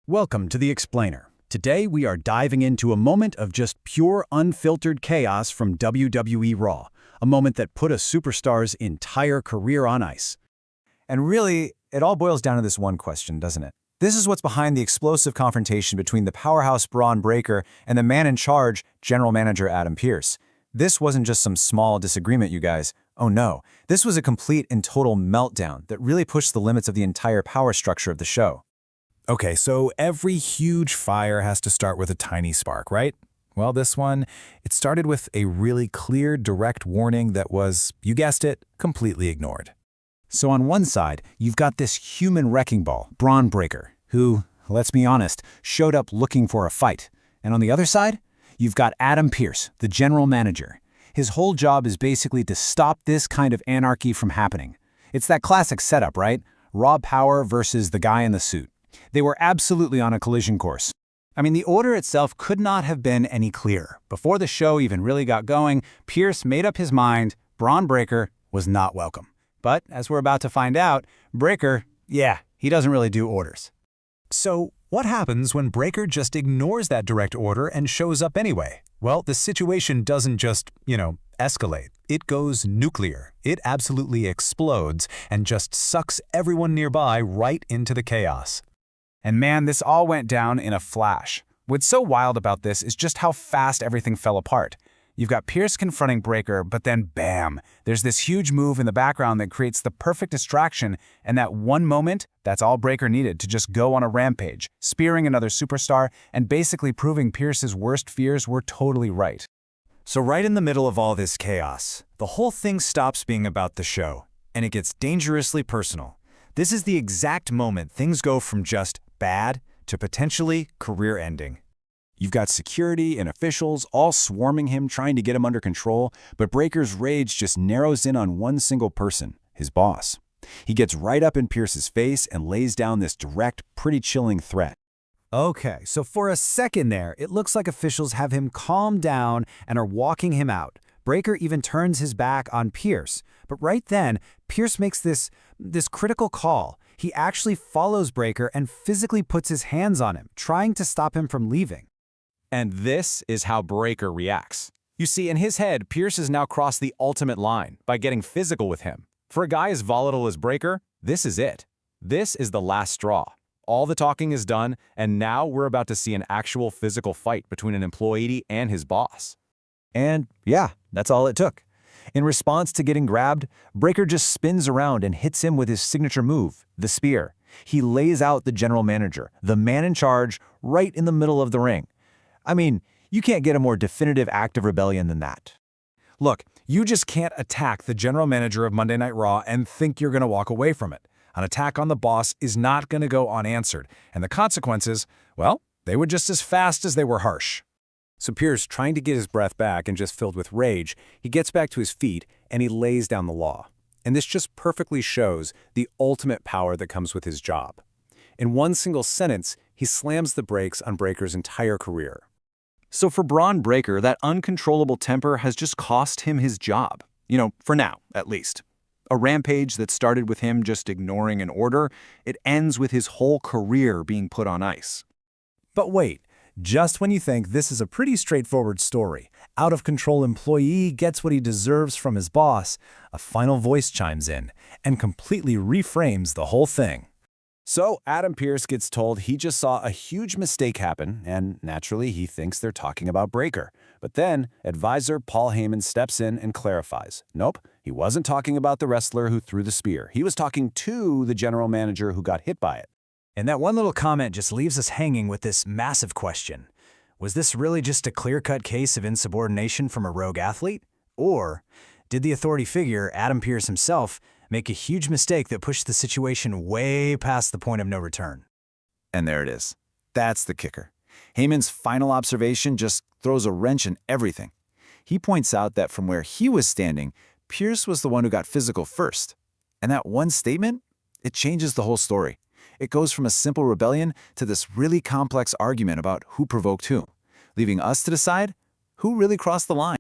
Welcome to The Explainer. Today we are diving into a moment of just pure unfiltered chaos from WWE Raw, a moment that put a superstar's entire career on ice. And really, it all boils down to this one question, doesn't it? This is what's behind the explosive confrontation between the powerhouse Bron Breakker and the man in charge, General Manager Adam Pearce. This wasn't just some small disagreement, you guys. Oh no, this was a complete and total meltdown that really pushed the limits of the entire power structure of the show. Okay, so every huge fire has to start with a tiny spark, right? Well, this one, it started with a really clear, direct warning that was, you guessed it, completely ignored. So on one side, you've got this human wrecking ball, Bron Breakker, who, let's be honest, showed up looking for a fight. And on the other side, you've got Adam Pearce, the general manager. His whole job is basically to stop this kind of anarchy from happening. It's that classic setup, right? Raw power versus the guy in the suit. They were absolutely on a collision course. I mean, the order itself could not have been any clearer. Before the show even really got going, Pearce made up his mind Bron Breakker was not welcome. But as we're about to find out, Breakker, he doesn't really do orders. So what happens when Breakker just ignores that direct order and shows up anyway? Well, the situation doesn't just, escalate. It goes nuclear. It absolutely explodes and just sucks everyone nearby right into the chaos. And man, this all went down in a flash. What's so wild about this is just how fast everything fell apart. You've got Pearce confronting Breakker, but then bam, there's this huge move in the background that creates the perfect distraction, and that one moment, that's all Breakker needed to just go on a rampage, spearing another superstar and basically proving Pearce's worst fears were totally right. So right in the middle of all this chaos, the whole thing stops being about the show, and it gets dangerously personal. This is the exact moment things go from just bad to potentially career-ending. You've got security and officials all swarming him, trying to get him under control, but Breakker's rage just narrows in on one single person, his boss. He gets right up in Pearce's face and lays down this direct, pretty chilling threat. Okay, so for a second there, it looks like officials have him calm down and are walking him out. Breakker even turns his back on Pearce. But right then, Pearce makes this critical call. He actually follows Breakker and physically puts his hands on him, trying to stop him from leaving. And this is how Breakker reacts. You see, in his head, Pearce has now crossed the ultimate line by getting physical with him. For a guy as volatile as Breakker, this is it. This is the last straw. All the talking is done, and now we're about to see an actual physical fight between an employee and his boss. And yeah, that's all it took. In response to getting grabbed, Breakker just spins around and hits him with his signature move, the spear. He lays out the general manager, the man in charge, right in the middle of the ring. I mean, you can't get a more definitive act of rebellion than that. Look, you just can't attack the general manager of Monday Night Raw and think you're going to walk away from it. An attack on the boss is not going to go unanswered, and the consequences, well, they were just as fast as they were harsh. So Pearce, trying to get his breath back and just filled with rage, he gets back to his feet and he lays down the law. And this just perfectly shows the ultimate power that comes with his job. In one single sentence, he slams the brakes on Breakker's entire career. So for Bron Breakker, that uncontrollable temper has just cost him his job. For now, at least. A rampage that started with him just ignoring an order, it ends with his whole career being put on ice. But wait, just when you think this is a pretty straightforward story, out-of-control employee gets what he deserves from his boss, a final voice chimes in and completely reframes the whole thing. So Adam Pearce gets told he just saw a huge mistake happen, and naturally he thinks they're talking about Breakker. But then advisor Paul Heyman steps in and clarifies. Nope, he wasn't talking about the wrestler who threw the spear. He was talking to the general manager who got hit by it. And that one little comment just leaves us hanging with this massive question. Was this really just a clear-cut case of insubordination from a rogue athlete? Or did the authority figure, Adam Pearce himself, make a huge mistake that pushed the situation way past the point of no return? And there it is. That's the kicker. Heyman's final observation just throws a wrench in everything. He points out that from where he was standing, Pearce was the one who got physical first. And that one statement, it changes the whole story. It goes from a simple rebellion to this really complex argument about who provoked who, leaving us to decide who really crossed the line.